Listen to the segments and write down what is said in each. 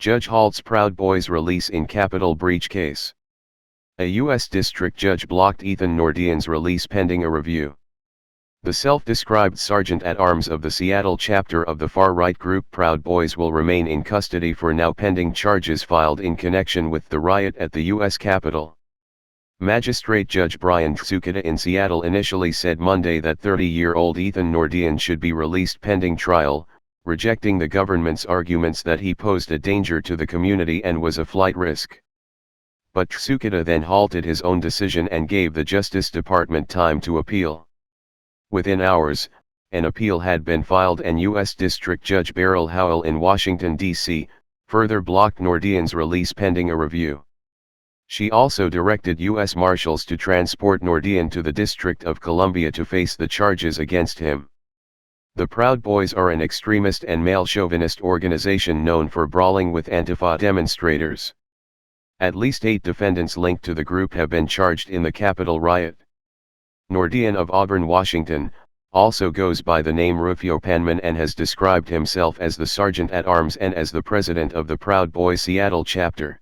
Judge halts Proud Boys release in Capitol breach case. A U.S. district judge blocked Ethan Nordean's release pending a review. The self-described sergeant-at-arms of the Seattle chapter of the far-right group Proud Boys will remain in custody for now pending charges filed in connection with the riot at the U.S. Capitol. Magistrate Judge Brian Tsukida in Seattle initially said Monday that 30-year-old Ethan Nordean should be released pending trial, rejecting the government's arguments that he posed a danger to the community and was a flight risk. But Tsukida then halted his own decision and gave the Justice Department time to appeal. Within hours, an appeal had been filed and U.S. District Judge Beryl Howell in Washington, D.C., further blocked Nordean's release pending a review. She also directed U.S. Marshals to transport Nordean to the District of Columbia to face the charges against him. The Proud Boys are an extremist and male chauvinist organization known for brawling with Antifa demonstrators. At least 8 defendants linked to the group have been charged in the Capitol riot. Nordean of Auburn, Washington, also goes by the name Rufio Panman and has described himself as the sergeant-at-arms and as the president of the Proud Boys Seattle chapter.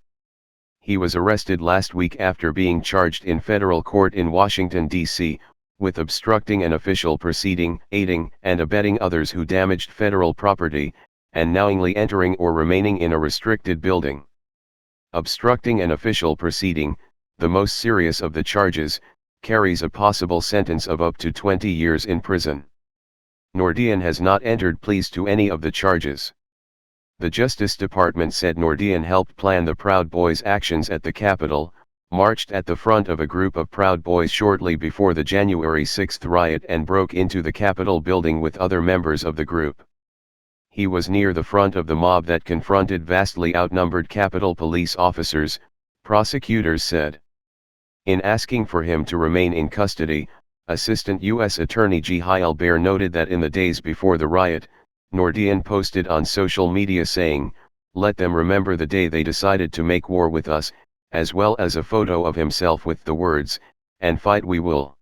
He was arrested last week after being charged in federal court in Washington, D.C., with obstructing an official proceeding, aiding and abetting others who damaged federal property, and knowingly entering or remaining in a restricted building. Obstructing an official proceeding, the most serious of the charges, carries a possible sentence of up to 20 years in prison. Nordean has not entered pleas to any of the charges. The Justice Department said Nordean helped plan the Proud Boys' actions at the Capitol, marched at the front of a group of Proud Boys shortly before the January 6 riot and broke into the Capitol building with other members of the group. He was near the front of the mob that confronted vastly outnumbered Capitol police officers, prosecutors said. In asking for him to remain in custody, Assistant U.S. Attorney G. Heil Baer noted that in the days before the riot, Nordean posted on social media saying, "Let them remember the day they decided to make war with us," as well as a photo of himself with the words, "And fight we will."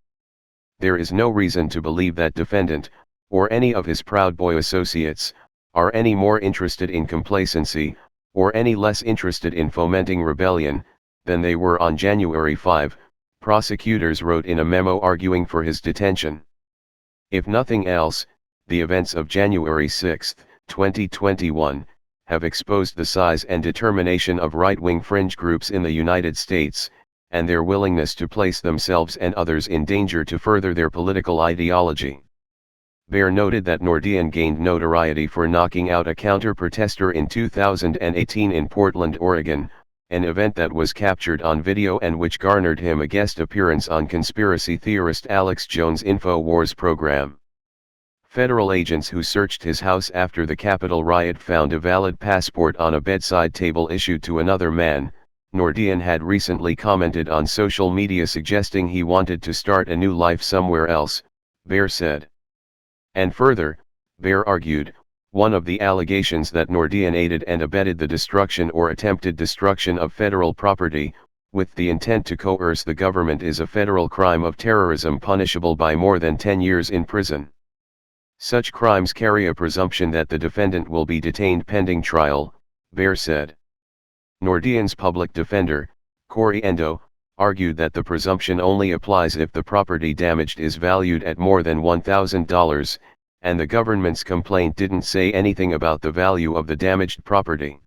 There is no reason to believe that defendant, or any of his Proud Boy associates, are any more interested in complacency, or any less interested in fomenting rebellion, than they were on January 5, prosecutors wrote in a memo arguing for his detention. If nothing else, the events of January 6, 2021, have exposed the size and determination of right-wing fringe groups in the United States, and their willingness to place themselves and others in danger to further their political ideology. Baer noted that Nordean gained notoriety for knocking out a counter-protester in 2018 in Portland, Oregon, an event that was captured on video and which garnered him a guest appearance on conspiracy theorist Alex Jones' InfoWars program. Federal agents who searched his house after the Capitol riot found a valid passport on a bedside table issued to another man. Nordean had recently commented on social media suggesting he wanted to start a new life somewhere else, Baer said. And further, Baer argued, one of the allegations that Nordean aided and abetted the destruction or attempted destruction of federal property, with the intent to coerce the government, is a federal crime of terrorism punishable by more than 10 years in prison. Such crimes carry a presumption that the defendant will be detained pending trial, Baer said. Nordean's public defender, Corey Endo, argued that the presumption only applies if the property damaged is valued at more than $1,000, and the government's complaint didn't say anything about the value of the damaged property.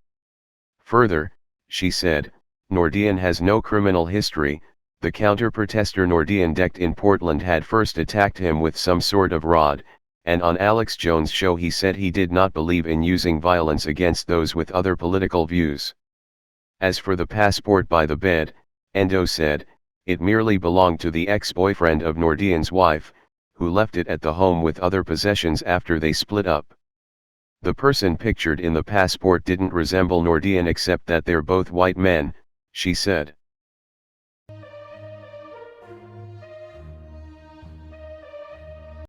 Further, she said, Nordean has no criminal history. The counter-protester Nordean decked in Portland had first attacked him with some sort of rod, and on Alex Jones' show he said he did not believe in using violence against those with other political views. As for the passport by the bed, Endo said, it merely belonged to the ex-boyfriend of Nordean's wife, who left it at the home with other possessions after they split up. The person pictured in the passport didn't resemble Nordean except that they're both white men, she said.